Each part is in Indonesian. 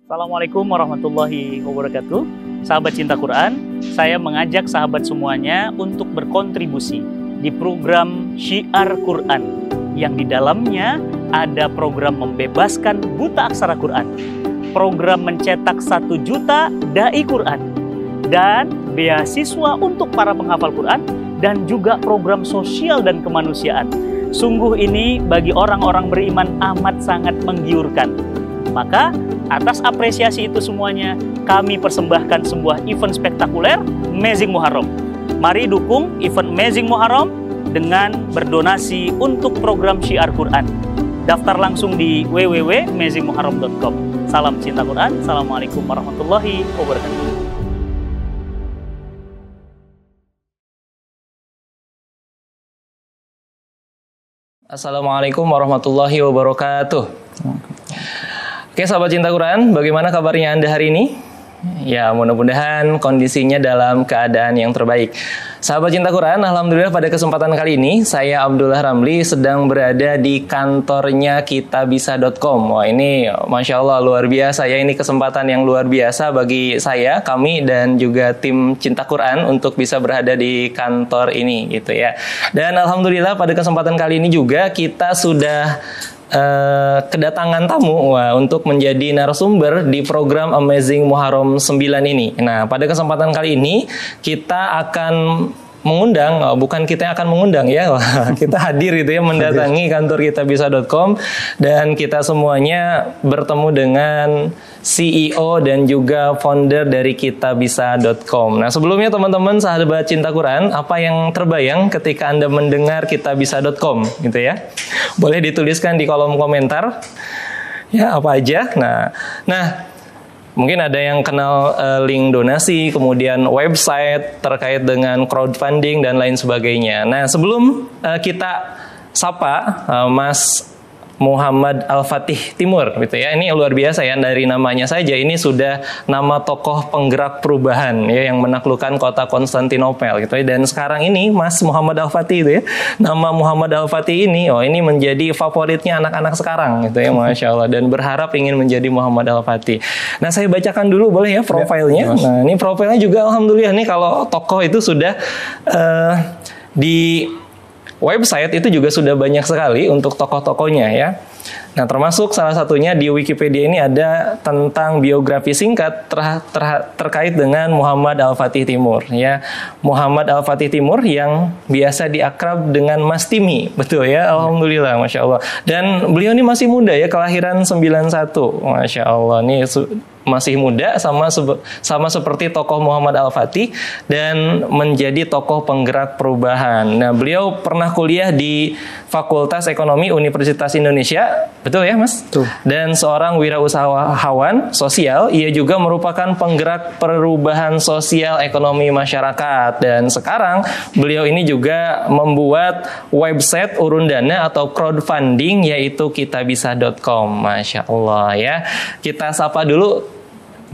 Assalamualaikum warahmatullahi wabarakatuh. Sahabat Cinta Quran, saya mengajak sahabat semuanya untuk berkontribusi di program Syiar Quran yang di dalamnya ada program membebaskan buta aksara Quran, program mencetak 1 juta dai Quran, dan beasiswa untuk para penghafal Quran, dan juga program sosial dan kemanusiaan. Sungguh ini bagi orang-orang beriman amat sangat menggiurkan. Maka atas apresiasi itu semuanya, kami persembahkan sebuah event spektakuler Amazing Muharram. Mari dukung event Amazing Muharram dengan berdonasi untuk program Syiar Quran. Daftar langsung di www.amazingmuharram.com. Salam Cinta Quran. Assalamualaikum warahmatullahi wabarakatuh. Assalamualaikum warahmatullahi wabarakatuh. Oke, sahabat Cinta Quran, bagaimana kabarnya Anda hari ini? Ya, mudah-mudahan kondisinya dalam keadaan yang terbaik. Sahabat Cinta Quran, alhamdulillah pada kesempatan kali ini saya Abdullah Ramli sedang berada di kantornya kitabisa.com. Wah, ini Masya Allah luar biasa ya, ini kesempatan yang luar biasa bagi saya, kami dan juga tim Cinta Quran untuk bisa berada di kantor ini gitu ya. Dan alhamdulillah pada kesempatan kali ini juga kita sudah kedatangan tamu untuk menjadi narasumber di program Amazing Muharram 9 ini. Nah, pada kesempatan kali ini kita akan mengundang, bukan kita yang akan mengundang ya, kita hadir gitu ya, mendatangi kantor kitabisa.com, dan kita semuanya bertemu dengan CEO dan juga founder dari kitabisa.com. Nah, sebelumnya teman-teman sahabat Cinta Quran, apa yang terbayang ketika Anda mendengar kitabisa.com gitu ya? Boleh dituliskan di kolom komentar ya, apa aja. Nah mungkin ada yang kenal link donasi, kemudian website terkait dengan crowdfunding dan lain sebagainya. Nah, sebelum kita sapa Mas Muhammad Al-Fatih Timur gitu ya. Ini luar biasa ya, dari namanya saja ini sudah nama tokoh penggerak perubahan ya yang menaklukkan kota Konstantinopel gitu ya. Dan sekarang ini Mas Muhammad Al-Fatih itu ya. Nama Muhammad Al-Fatih ini ini menjadi favoritnya anak-anak sekarang gitu ya, Masya Allah, dan berharap ingin menjadi Muhammad Al-Fatih. Nah, saya bacakan dulu boleh ya profilnya. Ya, nah, ini profilnya juga alhamdulillah nih, kalau tokoh itu sudah di website itu juga sudah banyak sekali untuk tokoh-tokohnya ya. Nah, termasuk salah satunya di Wikipedia ini ada tentang biografi singkat terkait dengan Muhammad Al-Fatih Timur ya. Muhammad Al-Fatih Timur yang biasa diakrab dengan Mas Timi, betul ya, alhamdulillah, Masya Allah. Dan beliau ini masih muda ya, kelahiran 91, Masya Allah, nih masih muda sama seperti tokoh Muhammad Al-Fatih dan menjadi tokoh penggerak perubahan. Nah, beliau pernah kuliah di Fakultas Ekonomi Universitas Indonesia, betul ya Mas? Betul. Dan seorang wirausahawan sosial, ia juga merupakan penggerak perubahan sosial ekonomi masyarakat. Dan sekarang beliau ini juga membuat website urun dana atau crowdfunding, yaitu kitabisa.com. Masya Allah ya. Kita sapa dulu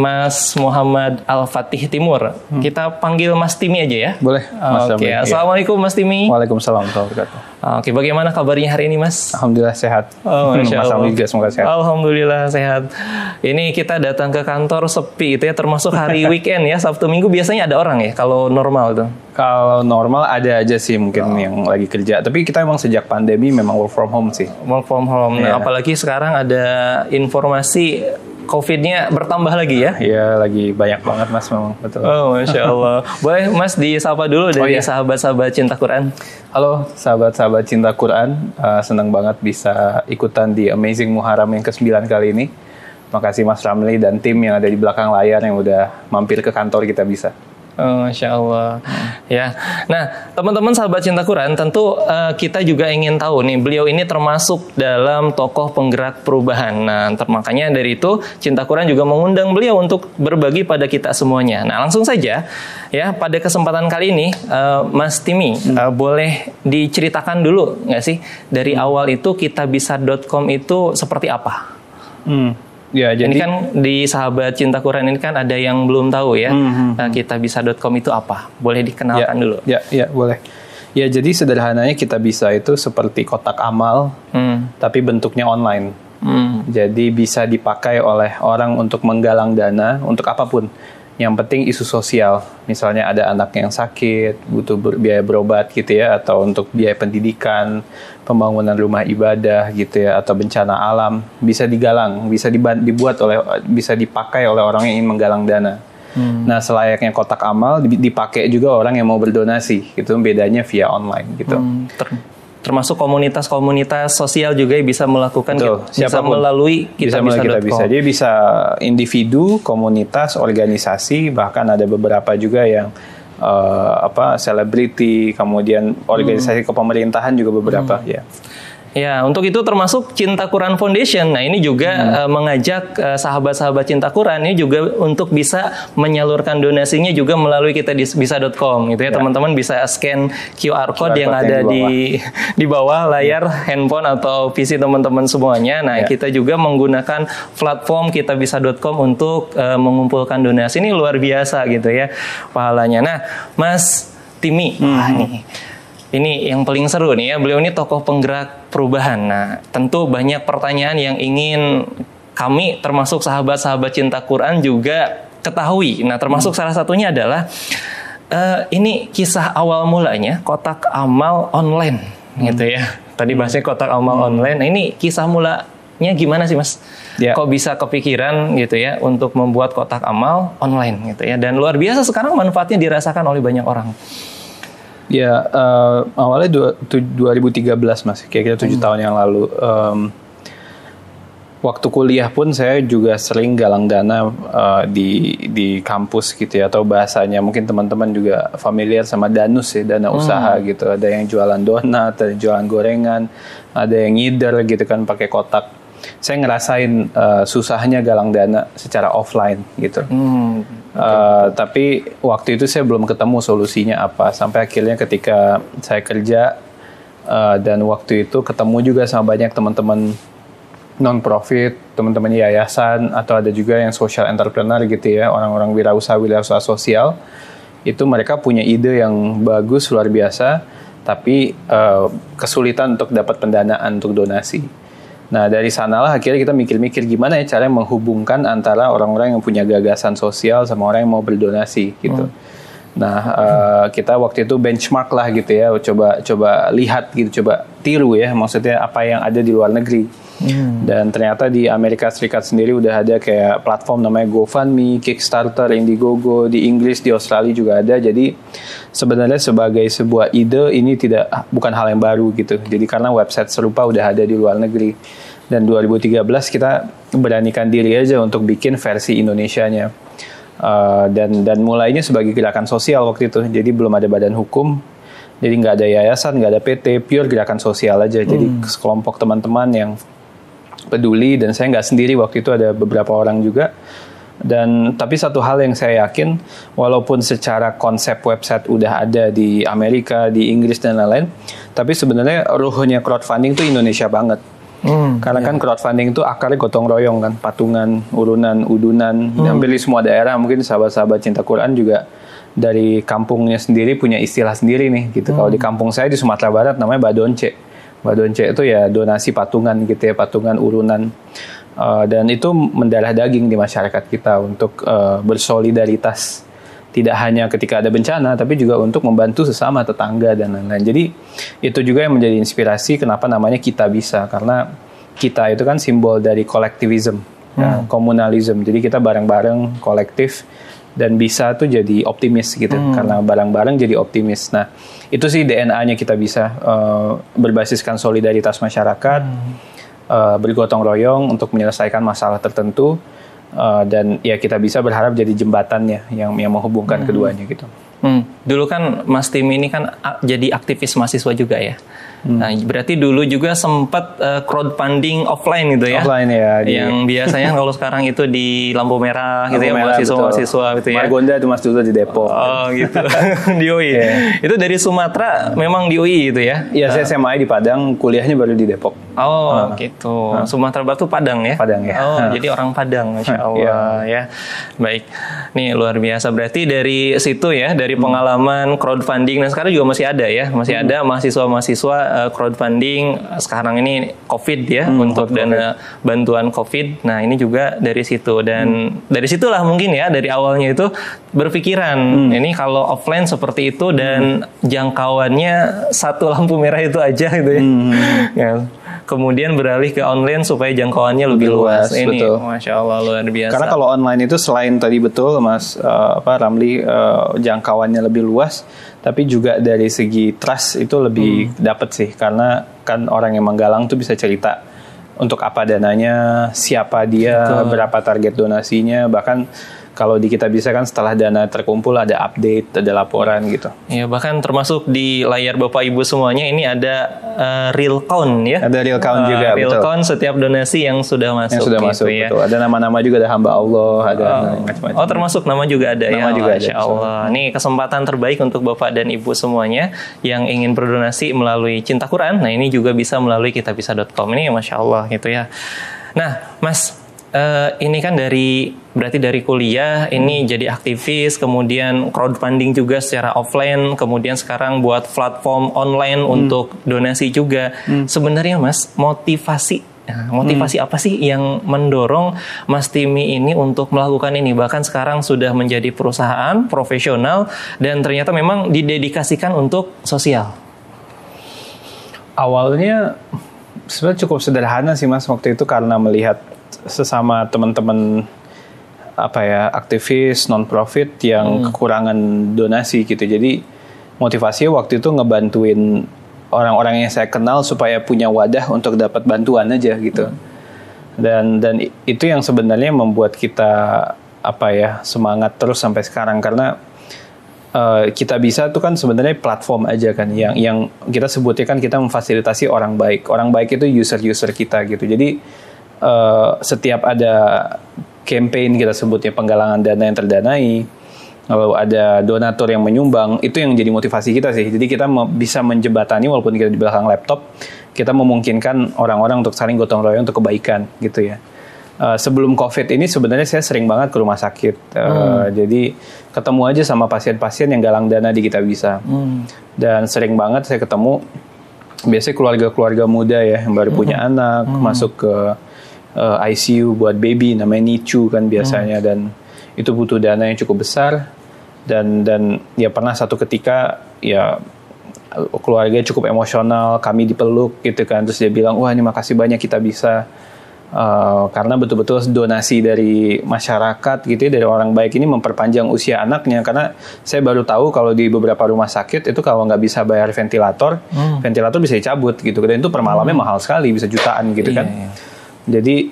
Mas Muhammad Al-Fatih Timur. Kita panggil Mas Timi aja ya? Boleh. Oke. Assalamualaikum Mas Timi. Waalaikumsalam warahmatullahi wabarakatuh. Oke, bagaimana kabarnya hari ini Mas? Alhamdulillah sehat. Oh, Masya Allah. Juga semoga sehat. Alhamdulillah sehat. Ini kita datang ke kantor sepi itu ya, termasuk hari weekend ya, Sabtu Minggu biasanya ada orang ya kalau normal tuh. Kalau normal ada aja sih mungkin yang lagi kerja. Tapi kita memang sejak pandemi memang work from home sih. Work from home. Nah, apalagi sekarang ada informasi COVID-nya bertambah lagi ya? Iya, lagi banyak banget Mas memang, betul. Oh, Masya Allah. Boleh Mas disapa dulu dari sahabat-sahabat Cinta Quran. Halo sahabat-sahabat Cinta Quran, senang banget bisa ikutan di Amazing Muharram yang ke-9 kali ini. Makasih Mas Ramli dan tim yang ada di belakang layar yang udah mampir ke kantor kita bisa. Oh, Masya Allah. Ya. Nah, teman-teman sahabat Cinta Quran, tentu kita juga ingin tahu nih, beliau ini termasuk dalam tokoh penggerak perubahan. Nah, makanya dari itu Cinta Quran juga mengundang beliau untuk berbagi pada kita semuanya. Nah, langsung saja ya, pada kesempatan kali ini Mas Timi, boleh diceritakan dulu nggak sih dari awal itu kitabisa.com itu seperti apa? Ya, jadi ini kan di sahabat Cinta Quran ini kan ada yang belum tahu ya. Kitabisa.com itu apa? Boleh dikenalkan dulu. Ya, boleh. Ya, jadi sederhananya Kitabisa itu seperti kotak amal, tapi bentuknya online. Jadi bisa dipakai oleh orang untuk menggalang dana untuk apapun. Yang penting isu sosial. Misalnya ada anak yang sakit, butuh biaya berobat gitu ya, atau untuk biaya pendidikan, pembangunan rumah ibadah gitu ya, atau bencana alam, bisa digalang, bisa bisa dipakai oleh orang yang ingin menggalang dana. Nah, selayaknya kotak amal dipakai juga orang yang mau berdonasi, gitu. Bedanya via online gitu. Termasuk komunitas-komunitas sosial juga bisa melakukan bisa melalui kitabisa.com. Jadi bisa individu, komunitas, organisasi, bahkan ada beberapa juga yang selebriti, kemudian organisasi kepemerintahan juga beberapa ya. Ya, untuk itu termasuk Cinta Quran Foundation. Nah, ini juga mengajak sahabat-sahabat Cinta Quran ini juga untuk bisa menyalurkan donasinya juga melalui kitabisa.com gitu ya. Teman-teman bisa scan QR code yang ada di bawah layar handphone atau PC teman-teman semuanya. Nah, kita juga menggunakan platform kitabisa.com untuk mengumpulkan donasi. Ini luar biasa gitu ya pahalanya. Nah, Mas Timi, ini yang paling seru nih ya, beliau ini tokoh penggerak perubahan. Nah, tentu banyak pertanyaan yang ingin kami termasuk sahabat-sahabat Cinta Quran juga ketahui. Nah, termasuk salah satunya adalah ini kisah awal mulanya kotak amal online gitu ya. Tadi bahasnya kotak amal online. Nah, ini kisah mulanya gimana sih, Mas? Kok bisa kepikiran gitu ya untuk membuat kotak amal online gitu ya. Dan luar biasa sekarang manfaatnya dirasakan oleh banyak orang. Ya, awalnya 2013 Mas, kira-kira 7 tahun yang lalu. Waktu kuliah pun saya juga sering galang dana di kampus gitu ya, atau bahasanya mungkin teman-teman juga familiar sama danus ya, dana usaha gitu. Ada yang jualan donat, ada yang jualan gorengan, ada yang ngider gitu kan pakai kotak. Saya ngerasain susahnya galang dana secara offline gitu. Tapi waktu itu saya belum ketemu solusinya apa. Sampai akhirnya ketika saya kerja dan waktu itu ketemu juga sama banyak teman-teman non-profit, teman-teman yayasan, atau ada juga yang social entrepreneur gitu ya, orang-orang wirausaha sosial. Itu mereka punya ide yang bagus, luar biasa, tapi kesulitan untuk dapat pendanaan untuk donasi. Nah, dari sanalah akhirnya kita mikir-mikir gimana ya cara menghubungkan antara orang-orang yang punya gagasan sosial sama orang yang mau berdonasi gitu. Nah, kita waktu itu benchmark lah gitu ya, coba lihat gitu, coba tiru ya, maksudnya apa yang ada di luar negeri. Dan ternyata di Amerika Serikat sendiri udah ada kayak platform namanya GoFundMe, Kickstarter, Indiegogo, di Inggris, di Australia juga ada. Jadi sebenarnya sebagai sebuah ide ini bukan hal yang baru gitu. Jadi karena website serupa udah ada di luar negeri. Dan 2013 kita beranikan diri aja untuk bikin versi Indonesianya. Dan mulainya sebagai gerakan sosial waktu itu. Jadi belum ada badan hukum. Jadi nggak ada yayasan, nggak ada PT, pure gerakan sosial aja. Jadi sekelompok teman-teman yang peduli, dan saya nggak sendiri waktu itu, ada beberapa orang juga. Tapi satu hal yang saya yakin, walaupun secara konsep website udah ada di Amerika, di Inggris dan lain-lain, tapi sebenarnya ruhnya crowdfunding tuh Indonesia banget. Karena kan crowdfunding itu akarnya gotong royong kan, patungan, urunan, udunan, hampir di semua daerah. Mungkin sahabat-sahabat Cinta Quran juga dari kampungnya sendiri punya istilah sendiri nih gitu. Kalau di kampung saya di Sumatera Barat namanya badonce. Badonce itu ya donasi patungan gitu ya, patungan urunan. Dan itu mendarah daging di masyarakat kita untuk bersolidaritas. Tidak hanya ketika ada bencana, tapi juga untuk membantu sesama, tetangga, dan lain-lain. Jadi itu juga yang menjadi inspirasi kenapa namanya Kita Bisa. Karena kita itu kan simbol dari kolektivism, komunalism. Jadi kita bareng-bareng, kolektif, dan bisa tuh jadi optimis gitu. Karena bareng-bareng jadi optimis. Nah, itu sih DNA-nya Kita Bisa. Berbasiskan solidaritas masyarakat, bergotong royong untuk menyelesaikan masalah tertentu. Dan ya Kita Bisa berharap jadi jembatannya yang menghubungkan keduanya gitu. Dulu kan Mas Timi ini kan jadi aktivis mahasiswa juga ya. Nah, berarti dulu juga sempat crowdfunding offline gitu ya. Offline ya. Yang biasanya kalau sekarang itu di lampu merah gitu ya, mahasiswa gitu ya. Margonda itu Mas dulu di Depok. Oh gitu. Di UI. Itu dari Sumatera memang di UI gitu ya? Iya, saya SMA di Padang, kuliahnya baru di Depok. Oh gitu. Sumatera Barat tuh Padang ya? Padang ya. Oh, jadi orang Padang, Masya Allah ya. Baik. Nih luar biasa. Berarti dari situ ya, dari pengalaman crowdfunding, dan sekarang juga masih ada ya, masih ada mahasiswa-mahasiswa crowdfunding sekarang ini COVID ya, untuk dana bantuan COVID. Nah ini juga dari situ, dan dari situlah mungkin ya dari awalnya itu berpikiran ini kalau offline seperti itu dan jangkauannya satu lampu merah itu aja gitu ya. Ya. Kemudian beralih ke online supaya jangkauannya lebih luas. Ini betul. Masya Allah luar biasa. Karena kalau online itu selain tadi betul Mas Ramli, jangkauannya lebih luas, tapi juga dari segi trust itu lebih dapat sih, karena kan orang yang menggalang tuh bisa cerita untuk apa dananya, siapa dia, berapa target donasinya, bahkan kalau di Kitabisa kan setelah dana terkumpul ada update, ada laporan gitu. Iya, bahkan termasuk di layar Bapak Ibu semuanya ini ada real count ya. Ada real count juga, real betul. count setiap donasi yang sudah masuk. Yang sudah gitu masuk, ya. betul. Ada nama-nama juga, ada hamba Allah, ada macam-macam. Oh, termasuk nama juga ada nama ya. juga Masya ada. Allah. Ini kesempatan terbaik untuk Bapak dan Ibu semuanya yang ingin berdonasi melalui Cinta Quran. Nah, ini juga bisa melalui kitabisa.com. Ini Masya Allah gitu ya. Nah, Mas, ini kan berarti dari kuliah ini jadi aktivis, kemudian crowdfunding juga secara offline, kemudian sekarang buat platform online untuk donasi juga. Sebenarnya Mas, motivasi apa sih yang mendorong Mas Timi ini untuk melakukan ini? Bahkan sekarang sudah menjadi perusahaan profesional dan ternyata memang didedikasikan untuk sosial. Awalnya sebenarnya cukup sederhana sih Mas, waktu itu karena melihat sesama teman-teman aktivis non-profit yang kekurangan donasi gitu. Jadi motivasinya waktu itu ngebantuin orang-orang yang saya kenal supaya punya wadah untuk dapat bantuan aja gitu. Dan itu yang sebenarnya membuat kita semangat terus sampai sekarang, karena Kitabisa itu kan sebenarnya platform aja kan, yang kita sebutnya kan kita memfasilitasi orang baik. Orang baik itu user-user kita gitu. Jadi setiap ada campaign, kita sebutnya penggalangan dana yang terdanai, lalu ada donatur yang menyumbang, itu yang jadi motivasi kita sih. Jadi kita bisa menjembatani, walaupun kita di belakang laptop, kita memungkinkan orang-orang untuk saling gotong royong untuk kebaikan gitu ya. Sebelum COVID ini sebenarnya saya sering banget ke rumah sakit, jadi ketemu aja sama pasien-pasien yang galang dana di Kitabisa, dan sering banget saya ketemu biasanya keluarga-keluarga muda ya yang baru punya anak, masuk ke ICU buat baby, namanya NICU kan biasanya, dan itu butuh dana yang cukup besar, dan ya pernah satu ketika ya keluarga cukup emosional, kami dipeluk gitu kan, terus dia bilang, wah ini makasih banyak Kitabisa, karena betul-betul donasi dari masyarakat gitu ya, dari orang baik ini memperpanjang usia anaknya. Karena saya baru tahu kalau di beberapa rumah sakit itu kalau nggak bisa bayar ventilator, ventilator bisa dicabut gitu, dan itu per malamnya mahal sekali, bisa jutaan gitu kan. Jadi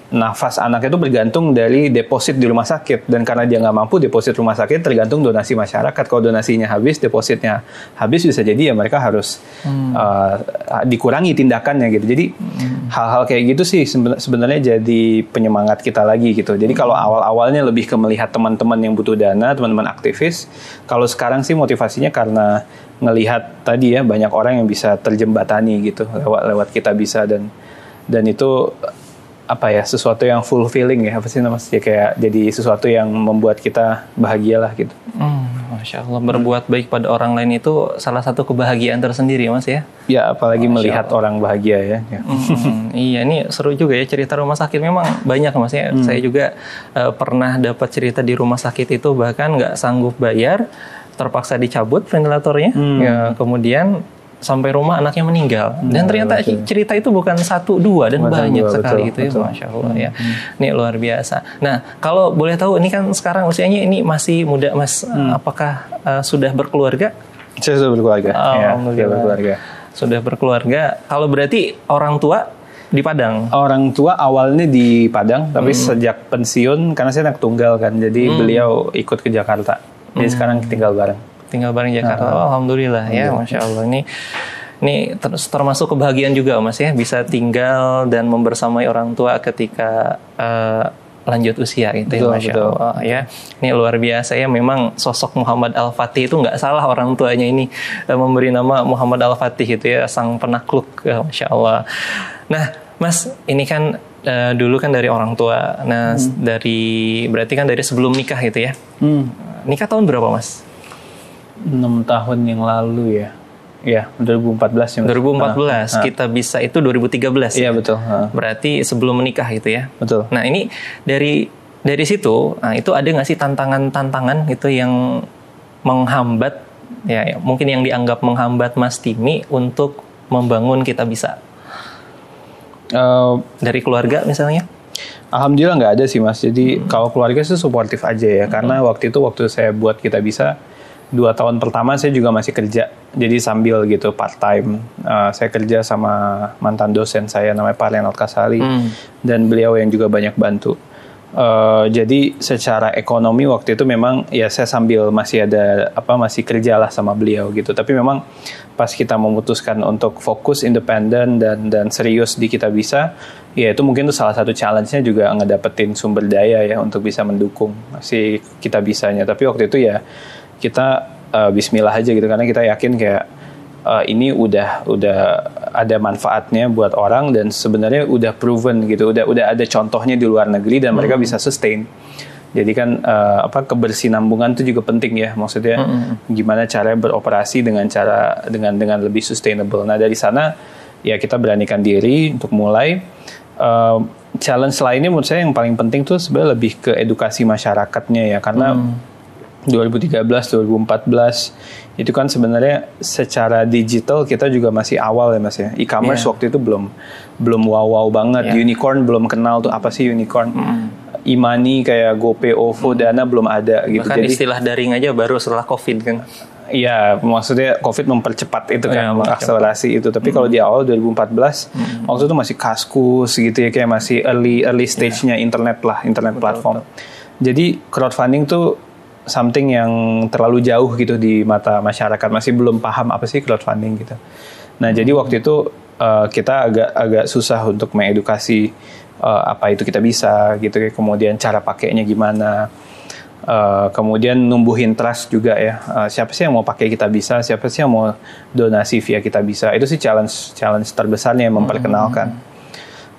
nafas anak itu bergantung dari deposit di rumah sakit, dan karena dia nggak mampu, deposit rumah sakit tergantung donasi masyarakat. Kalau donasinya habis, depositnya habis, bisa jadi ya mereka harus dikurangi tindakannya gitu. Jadi hal-hal kayak gitu sih sebenarnya jadi penyemangat kita lagi gitu. Jadi kalau awal-awalnya lebih ke melihat teman-teman yang butuh dana, teman-teman aktivis. Kalau sekarang sih motivasinya karena ngelihat tadi ya banyak orang yang bisa terjembatani gitu lewat Kitabisa, dan itu sesuatu yang fulfilling ya, kayak jadi sesuatu yang membuat kita bahagia lah gitu. Masya Allah, berbuat baik pada orang lain itu salah satu kebahagiaan tersendiri Mas ya. Ya, apalagi melihat orang bahagia ya. Iya, ini seru juga ya cerita rumah sakit, memang banyak Mas ya. Saya juga pernah dapat cerita di rumah sakit itu, bahkan nggak sanggup bayar, terpaksa dicabut ventilatornya, ya, kemudian sampai rumah anaknya meninggal, dan ternyata cerita itu bukan 1, 2 dan banyak sekali gitu ya, Masya Allah ya. Ini luar biasa. Nah, kalau boleh tahu, ini kan sekarang usianya ini masih muda Mas, apakah sudah berkeluarga? Saya sudah berkeluarga. Alhamdulillah. Sudah berkeluarga. Kalau berarti orang tua di Padang? Orang tua awalnya di Padang, tapi sejak pensiun, karena saya anak tunggal kan, jadi beliau ikut ke Jakarta. Jadi sekarang tinggal bareng Jakarta. Alhamdulillah ya, Masya Allah. Ini termasuk kebahagiaan juga Mas ya, bisa tinggal dan membersamai orang tua ketika lanjut usia gitu. Betul, ya, Masya Allah ya. Ini luar biasa ya, memang sosok Muhammad Al-Fatih itu nggak salah orang tuanya ini memberi nama Muhammad Al-Fatih itu ya, sang penakluk, Masya Allah. Nah Mas, ini kan dulu kan dari orang tua. Nah berarti kan dari sebelum nikah gitu ya. Nikah tahun berapa Mas? 6 tahun yang lalu ya. Iya, 2014 ya. 2014, kita bisa itu 2013. Iya, ya? betul. Berarti sebelum menikah itu ya. Betul. Nah, ini dari situ, itu ada nggak sih tantangan-tantangan itu yang menghambat, ya mungkin yang dianggap menghambat Mas Timi untuk membangun Kita Bisa? Dari keluarga misalnya? Alhamdulillah nggak ada sih Mas. Jadi kalau keluarga sih suportif aja ya. Karena waktu saya buat Kita Bisa, 2 tahun pertama saya juga masih kerja. Jadi sambil gitu part time. Saya kerja sama mantan dosen saya namanya Pak Renald Kasali. Dan beliau yang juga banyak bantu. Jadi secara ekonomi waktu itu memang ya saya sambil masih masih kerjalah sama beliau gitu. Tapi memang pas kita memutuskan untuk fokus independen dan serius di Kita Bisa, ya itu mungkin itu salah satu challenge-nya juga ngedapetin sumber daya ya untuk bisa mendukung si Kita Bisanya. Tapi waktu itu ya kita bismillah aja gitu, karena kita yakin kayak ini udah ada manfaatnya buat orang dan sebenarnya udah proven gitu, udah ada contohnya di luar negeri dan mereka bisa sustain. Jadi kan kebersinambungan itu juga penting ya, maksudnya gimana cara beroperasi dengan lebih sustainable. Nah dari sana ya kita beranikan diri untuk mulai. Challenge lainnya menurut saya yang paling penting tuh sebenarnya lebih ke edukasi masyarakatnya ya, karena 2013, 2014 itu kan sebenarnya secara digital kita juga masih awal ya Mas ya. E-commerce waktu itu belum wow banget. Unicorn belum kenal tuh apa sih unicorn. E-money kayak GoPay, OVO, Dana belum ada gitu. Bahkan jadi istilah daring aja baru setelah COVID kan. Iya, maksudnya COVID mempercepat itu kan, mengakselerasi itu. Tapi kalau di awal 2014 waktu itu masih Kaskus gitu ya, kayak masih early stage-nya internet platform. Jadi crowdfunding tuh something yang terlalu jauh gitu di mata masyarakat, masih belum paham apa sih crowdfunding gitu. Nah jadi waktu itu kita agak susah untuk mengedukasi apa itu Kita Bisa gitu, kemudian cara pakainya gimana, kemudian numbuhin trust juga ya. Siapa sih yang mau pakai Kita Bisa, siapa sih yang mau donasi via Kita Bisa, itu sih challenge terbesarnya yang memperkenalkan.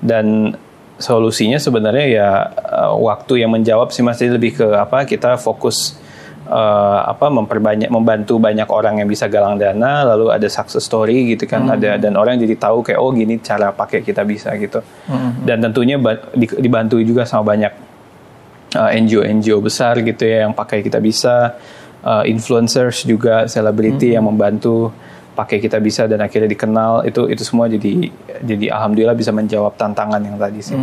Dan solusinya sebenarnya ya waktu yang menjawab sih Mas, jadi lebih ke kita fokus membantu banyak orang yang bisa galang dana, lalu ada success story gitu kan, dan orang jadi tahu kayak oh gini cara pakai Kita Bisa gitu. Dan tentunya dibantu juga sama banyak NGO besar gitu ya yang pakai Kita Bisa, influencers juga, selebriti yang membantu pakai Kita Bisa dan akhirnya dikenal. Itu semua jadi alhamdulillah bisa menjawab tantangan yang tadi sih.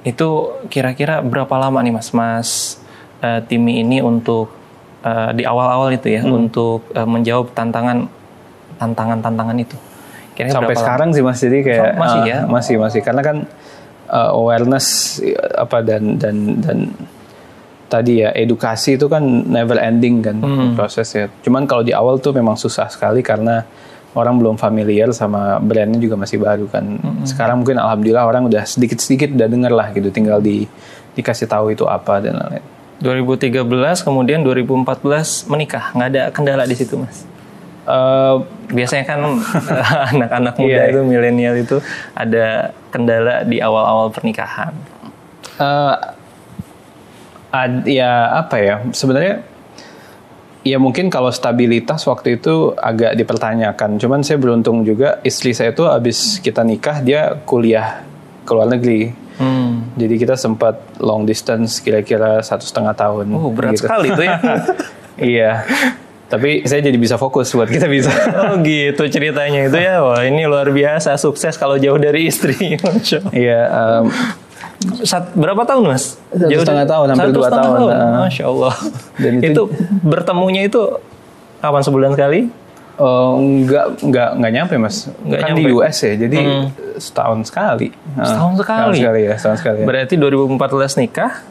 Itu kira-kira berapa lama nih Mas Timi ini untuk di awal-awal itu ya untuk menjawab tantangan itu? Kira-kira sampai sekarang lama? Sih Mas, jadi kayak masih ya? Masih karena kan awareness dan tadi ya edukasi itu kan never ending kan prosesnya. Cuman kalau di awal tuh memang susah sekali karena orang belum familiar sama brandnya juga masih baru kan. Sekarang mungkin alhamdulillah orang udah sedikit-sedikit udah denger lah gitu, tinggal dikasih tahu itu apa dan lain-lain. 2013 kemudian 2014 menikah, nggak ada kendala di situ Mas? Biasanya kan anak-anak muda itu milenial itu ada kendala di awal-awal pernikahan. Sebenarnya ya mungkin kalau stabilitas waktu itu agak dipertanyakan. Cuman saya beruntung juga, istri saya tuh abis kita nikah dia kuliah ke luar negeri. Jadi kita sempat long distance kira-kira 1,5 tahun. Berat gitu. Sekali itu ya. Iya. Tapi saya jadi bisa fokus buat Kita Bisa. Oh gitu ceritanya itu ya. Wah ini luar biasa, sukses kalau jauh dari istri. Iya. Berapa tahun Mas? 1,5 tahun, hampir 2 tahun. Masya Allah. Dan itu bertemunya itu kapan, sebulan sekali? Enggak nyampe Mas. Kan di US ya, jadi setahun sekali. Setahun sekali. Berarti 2014 nikah.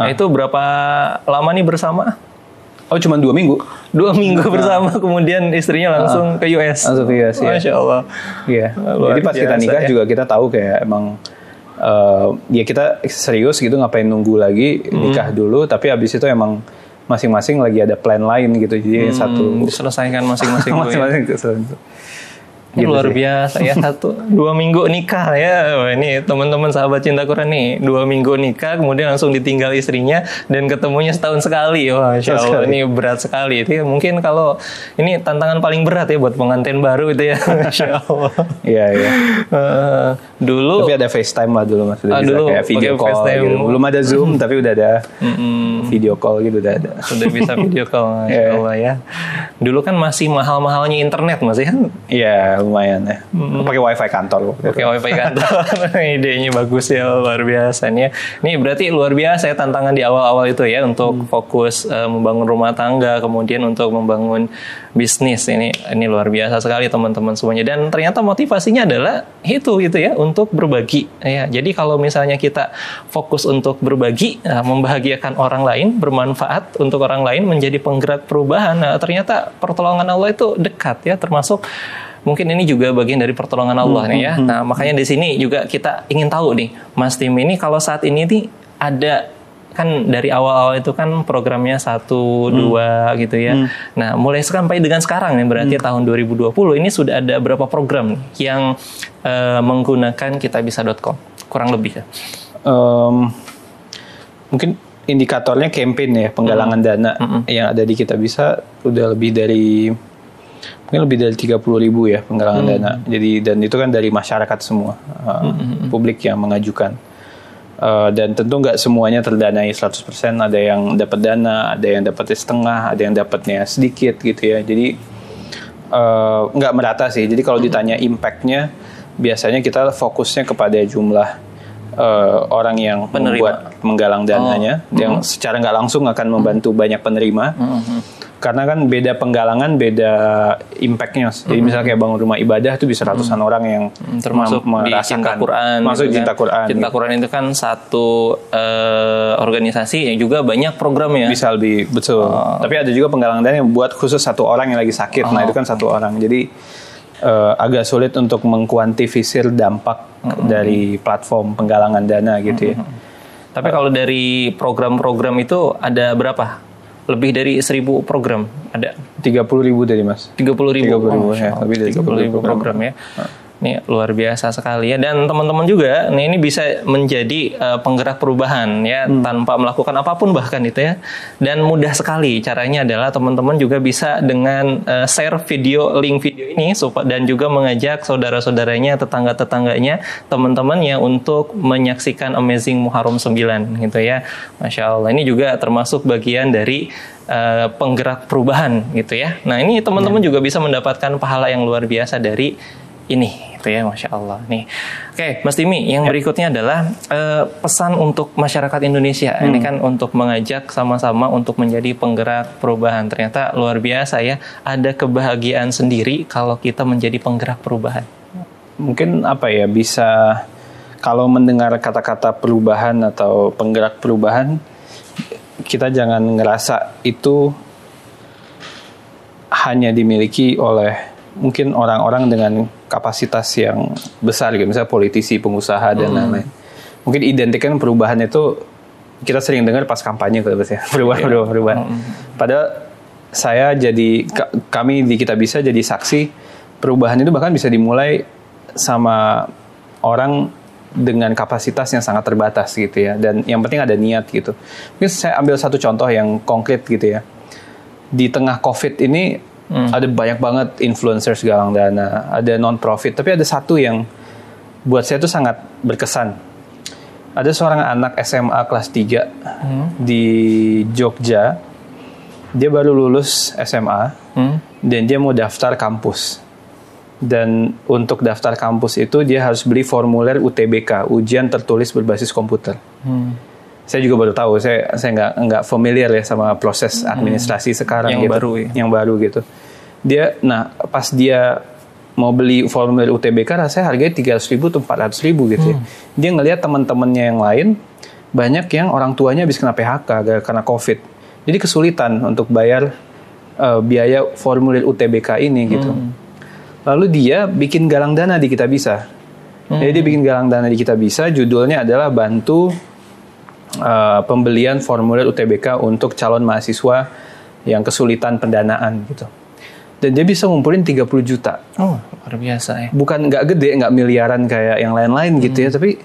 Itu berapa lama nih bersama? Oh cuma 2 minggu. 2 minggu bersama, kemudian istrinya langsung ke US. Langsung ke US ya. Masya Allah. Iya. Jadi pas kita nikah juga kita tahu kayak emang ya kita serius gitu, ngapain nunggu lagi, nikah dulu. Tapi abis itu emang masing-masing lagi ada plan lain gitu, jadi satu diselesaikan masing-masing. Ini Gitu luar sih. biasa ya, 2 minggu nikah ya. Wah, ini teman-teman sahabat cinta Quran nih, 2 minggu nikah kemudian langsung ditinggal istrinya dan ketemunya setahun sekali. Wah, Masya Allah, ini berat sekali. Itu ya, mungkin kalau ini tantangan paling berat ya buat pengantin baru itu ya. Masya Allah. Iya, iya. Dulu Tapi ada FaceTime lah dulu Mas, udah bisa dulu kayak video pakai call FaceTime. gitu. Belum ada Zoom tapi udah ada video call gitu udah ada. sudah bisa video call, Masya Iya. Allah ya. Dulu kan masih mahal-mahalnya internet Mas ya. Iya, lumayan ya. Pakai wifi kantor. Pakai wifi kantor. Idenya bagus ya, luar biasa nih ya. Ini berarti luar biasa ya tantangan di awal-awal itu ya untuk fokus membangun rumah tangga, kemudian untuk membangun bisnis. Ini luar biasa sekali teman-teman semuanya. Dan ternyata motivasinya adalah itu gitu ya, untuk berbagi. Ya, jadi kalau misalnya kita fokus untuk berbagi, membahagiakan orang lain, bermanfaat untuk orang lain, menjadi penggerak perubahan. Nah, ternyata pertolongan Allah itu dekat ya, termasuk mungkin ini juga bagian dari pertolongan Allah nih ya. Nah, makanya di sini juga kita ingin tahu nih, Mas Tim ini kalau saat ini nih ada kan dari awal-awal itu kan programnya 1, 2 gitu ya. Nah, mulai sampai dengan sekarang nih berarti tahun 2020 ini sudah ada berapa program nih yang menggunakan kitabisa.com kurang lebih ya. Mungkin indikatornya campaign ya, penggalangan dana yang ada di Kitabisa udah lebih dari 30.000 ya penggalangan dana. Jadi dan itu kan dari masyarakat semua, publik yang mengajukan. Dan tentu nggak semuanya terdanai 100%. Ada yang dapat dana, ada yang dapatnya setengah, ada yang dapatnya sedikit gitu ya. Jadi nggak merata sih. Jadi kalau ditanya impact-nya, biasanya kita fokusnya kepada jumlah orang yang membuat menggalang dananya, yang secara nggak langsung akan membantu banyak penerima. Karena kan beda penggalangan, beda impact-nya. Jadi misalnya kayak bangun rumah ibadah itu bisa ratusan orang yang termasuk di Cinta Quran. Masuk gitu Cinta kan. Quran. Cinta Quran itu kan satu organisasi yang juga banyak programnya. Bisa lebih, betul. Tapi ada juga penggalangan dana yang buat khusus satu orang yang lagi sakit. Nah itu kan satu orang. Jadi agak sulit untuk mengkuantifisir dampak dari platform penggalangan dana gitu ya. Tapi kalau dari program-program itu ada berapa? Lebih dari 1.000 program ada. 30.000 tadi Mas. 30.000 ya, lebih dari 30.000 program ya. Ini luar biasa sekali ya, dan teman-teman juga nih ini bisa menjadi penggerak perubahan ya, tanpa melakukan apapun bahkan itu ya. Dan mudah sekali caranya adalah teman-teman juga bisa dengan share link video ini dan juga mengajak saudara-saudaranya, tetangga-tetangganya, teman-temannya untuk menyaksikan Amazing Muharram 9 gitu ya. Masya Allah, ini juga termasuk bagian dari penggerak perubahan gitu ya. Nah, ini teman-teman juga bisa mendapatkan pahala yang luar biasa dari ini gitu ya, Masya Allah nih. Oke, Mas Timi, yang berikutnya adalah pesan untuk masyarakat Indonesia. Ini kan untuk mengajak sama-sama untuk menjadi penggerak perubahan. Ternyata luar biasa ya, ada kebahagiaan sendiri kalau kita menjadi penggerak perubahan. Mungkin apa ya, bisa kalau mendengar kata-kata perubahan atau penggerak perubahan, kita jangan ngerasa itu hanya dimiliki oleh mungkin orang-orang dengan kapasitas yang besar gitu, misalnya politisi, pengusaha dan lain-lain. Mungkin identikan perubahan itu kita sering dengar pas kampanye gitu ya, perubahan. Padahal kami di Kitabisa jadi saksi perubahan itu bahkan bisa dimulai sama orang dengan kapasitas yang sangat terbatas gitu ya, dan yang penting ada niat gitu. Mungkin saya ambil satu contoh yang konkret gitu ya. Di tengah COVID ini ada banyak banget influencers galang dana, ada non-profit, tapi ada satu yang buat saya tuh sangat berkesan. Ada seorang anak SMA kelas 3 di Jogja, dia baru lulus SMA, dan dia mau daftar kampus. Dan untuk daftar kampus itu dia harus beli formulir UTBK, ujian tertulis berbasis komputer. Saya juga baru tahu, saya nggak familiar ya sama proses administrasi sekarang yang gitu, baru ya. Yang baru gitu. Pas dia mau beli formulir UTBK, rasanya harganya 300.000 atau 400.000 gitu ya. Dia ngelihat teman-temannya yang lain banyak yang orang tuanya habis kena PHK karena COVID. Jadi kesulitan untuk bayar biaya formulir UTBK ini gitu. Lalu dia bikin galang dana di Kitabisa. Jadi dia bikin galang dana di Kitabisa, judulnya adalah bantu pembelian formulir UTBK untuk calon mahasiswa yang kesulitan pendanaan gitu. Dan dia bisa ngumpulin 30 juta. Oh, luar biasa ya. Bukan nggak gede, nggak miliaran kayak yang lain-lain gitu ya, tapi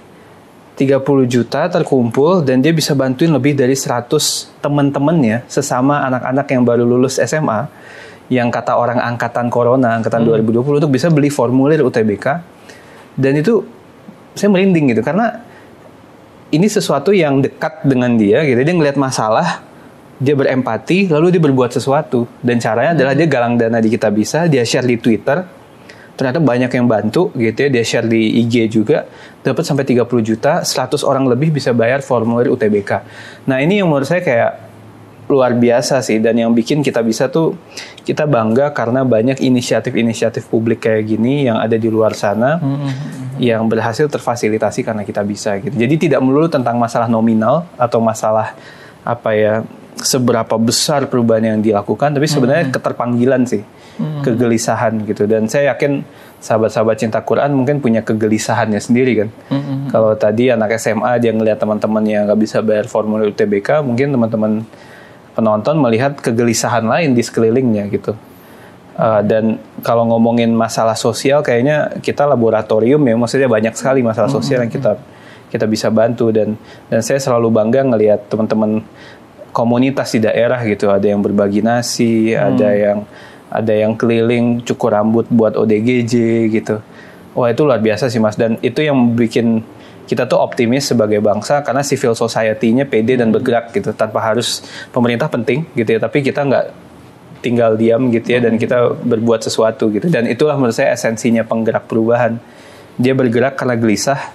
30 juta terkumpul dan dia bisa bantuin lebih dari 100 teman-temannya sesama anak-anak yang baru lulus SMA yang kata orang angkatan corona, angkatan 2020 untuk bisa beli formulir UTBK. Dan itu saya merinding gitu karena ini sesuatu yang dekat dengan dia gitu. Dia ngelihat masalah, dia berempati, lalu dia berbuat sesuatu. Dan caranya adalah dia galang dana di Kitabisa, dia share di Twitter. Ternyata banyak yang bantu gitu ya, dia share di IG juga, dapat sampai 30 juta, 100 orang lebih bisa bayar formulir UTBK. Nah ini yang menurut saya kayak luar biasa sih, dan yang bikin Kitabisa tuh kita bangga karena banyak inisiatif-inisiatif publik kayak gini yang ada di luar sana, yang berhasil terfasilitasi karena Kitabisa gitu. Jadi tidak melulu tentang masalah nominal atau masalah apa ya, seberapa besar perubahan yang dilakukan, tapi sebenarnya keterpanggilan sih, kegelisahan gitu. Dan saya yakin sahabat-sahabat cinta Quran mungkin punya kegelisahannya sendiri kan. Kalau tadi anak SMA dia ngelihat teman-teman yang nggak bisa bayar formulir UTBK, mungkin teman-teman penonton melihat kegelisahan lain di sekelilingnya gitu. Dan kalau ngomongin masalah sosial, kayaknya kita laboratorium ya, maksudnya banyak sekali masalah sosial yang kita bisa bantu. Dan saya selalu bangga ngelihat teman-teman komunitas di daerah gitu, ada yang berbagi nasi, ada yang keliling cukur rambut buat ODGJ gitu. Wah itu luar biasa sih Mas, dan itu yang bikin kita tuh optimis sebagai bangsa karena civil society-nya pede dan bergerak gitu, tanpa harus pemerintah penting gitu ya, tapi kita nggak tinggal diam gitu ya, dan kita berbuat sesuatu gitu. Dan itulah menurut saya esensinya penggerak perubahan. Dia bergerak karena gelisah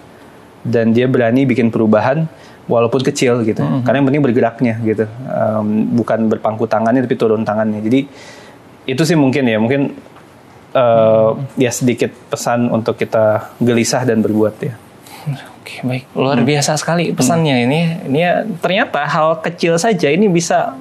dan dia berani bikin perubahan walaupun kecil gitu, karena yang penting bergeraknya gitu, bukan berpangku tangannya tapi turun tangannya. Jadi itu sih mungkin ya sedikit pesan untuk kita gelisah dan berbuat ya. Oke, baik, luar biasa sekali pesannya ini ya, ternyata hal kecil saja ini bisa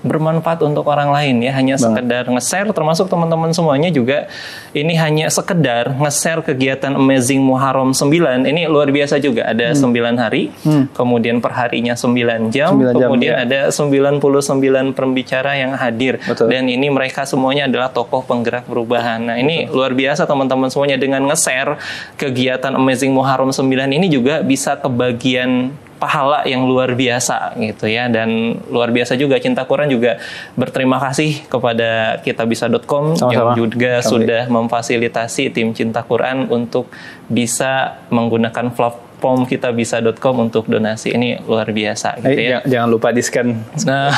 bermanfaat untuk orang lain ya, hanya sekedar nge-share, termasuk teman-teman semuanya juga ini hanya sekedar nge-share kegiatan Amazing Muharram 9, ini luar biasa juga, ada 9 hari, kemudian perharinya 9 jam, kemudian ada 99 pembicara yang hadir. Betul. Dan ini mereka semuanya adalah tokoh penggerak perubahan. Nah ini luar biasa teman-teman semuanya, dengan nge-share kegiatan Amazing Muharram 9 ini juga bisa kebagian pahala yang luar biasa gitu ya. Dan luar biasa juga Cinta Quran juga berterima kasih kepada kitabisa.com yang juga sudah memfasilitasi tim Cinta Quran untuk bisa menggunakan platform kitabisa.com untuk donasi. Ini luar biasa gitu ya. Jangan lupa di-scan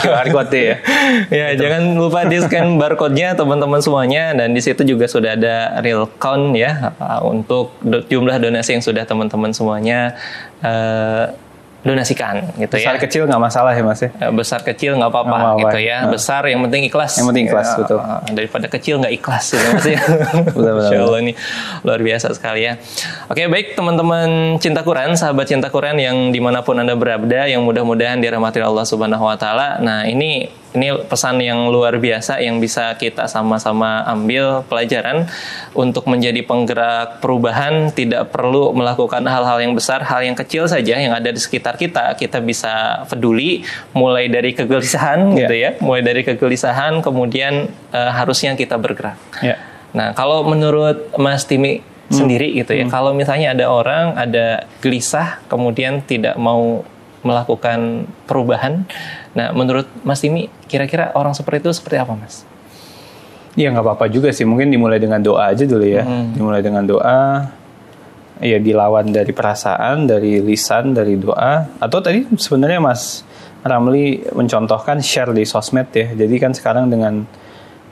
QR code ya. Ya, jangan lupa di-scan barcode-nya teman-teman semuanya, dan di situ juga sudah ada real count ya untuk jumlah donasi yang sudah teman-teman semuanya donasikan gitu besar ya. Besar kecil nggak masalah ya Mas ya? Besar kecil nggak apa-apa gitu ya. Besar yang penting ikhlas. Yang penting ikhlas, ya, betul. Daripada kecil nggak ikhlas gitu Mas ya. Masya Allah, ini luar biasa sekali ya. Oke, baik teman-teman Cinta Quran, sahabat Cinta Quran yang dimanapun Anda berada, yang mudah-mudahan dirahmati Allah Subhanahu Wa Taala. Nah ini pesan yang luar biasa yang bisa kita sama-sama ambil pelajaran untuk menjadi penggerak perubahan. Tidak perlu melakukan hal-hal yang besar, hal yang kecil saja yang ada di sekitar kita bisa peduli, mulai dari kegelisahan gitu ya, mulai dari kegelisahan, kemudian harusnya kita bergerak. Nah kalau menurut Mas Timi sendiri gitu ya, kalau misalnya ada orang ada gelisah kemudian tidak mau melakukan perubahan, nah menurut Mas Timi kira-kira orang seperti itu seperti apa Mas? Ya nggak apa-apa juga sih, mungkin dimulai dengan doa aja dulu ya. Dimulai dengan doa, ya dilawan dari perasaan, dari lisan, dari doa. Atau tadi sebenarnya Mas Ramli mencontohkan share di sosmed ya. Jadi kan sekarang dengan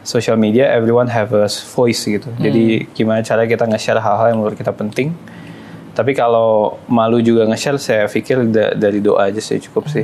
social media everyone have a voice gitu. Jadi gimana cara kita nge-share hal-hal yang menurut kita penting. Tapi kalau malu juga nge-share, saya pikir dari doa aja sih cukup sih.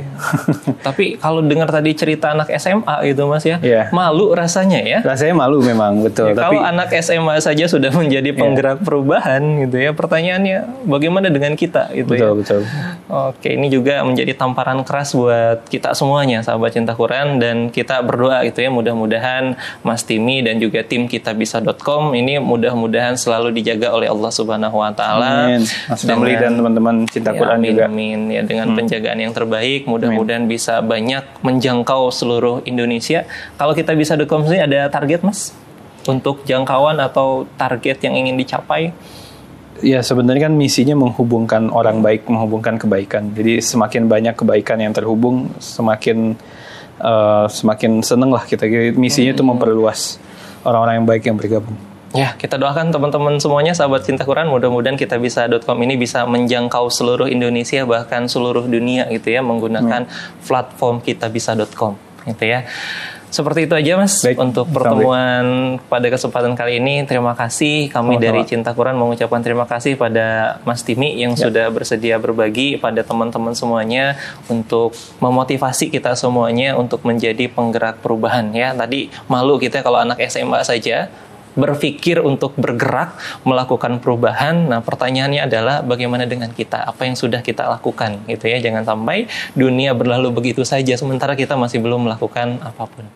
Tapi kalau dengar tadi cerita anak SMA gitu Mas ya, malu rasanya ya. Rasanya malu memang, betul. Ya, kalau anak SMA saja sudah menjadi penggerak perubahan gitu ya, pertanyaannya bagaimana dengan kita gitu ya. Betul. Oke, ini juga menjadi tamparan keras buat kita semuanya, sahabat Cinta Quran, dan kita berdoa gitu ya, mudah-mudahan Mas Timi dan juga tim kitabisa.com ini mudah-mudahan selalu dijaga oleh Allah Subhanahu Wa Taala. Mas Ramli dan teman-teman Cinta Quran juga. Amin ya, dengan penjagaan yang terbaik, mudah-mudahan bisa banyak menjangkau seluruh Indonesia. Kalau kitabisa.com sendiri ada target Mas? untuk jangkauan atau target yang ingin dicapai? Ya sebenarnya kan misinya menghubungkan orang baik, menghubungkan kebaikan. Jadi semakin banyak kebaikan yang terhubung, semakin seneng lah kita. Misinya itu memperluas orang-orang yang baik yang bergabung. Ya, kita doakan teman-teman semuanya, sahabat Cinta Quran, mudah-mudahan kitabisa.com ini bisa menjangkau seluruh Indonesia, bahkan seluruh dunia gitu ya, menggunakan platform kitabisa.com gitu ya. Seperti itu aja Mas. Baik, untuk pertemuan pada kesempatan kali ini. Terima kasih kami dari Cinta Quran mengucapkan terima kasih pada Mas Timi yang sudah bersedia berbagi pada teman-teman semuanya untuk memotivasi kita semuanya untuk menjadi penggerak perubahan ya. Tadi malu kita kalau anak SMA saja berpikir untuk bergerak melakukan perubahan. Nah, pertanyaannya adalah bagaimana dengan kita? Apa yang sudah kita lakukan gitu ya. Jangan sampai dunia berlalu begitu saja sementara kita masih belum melakukan apapun.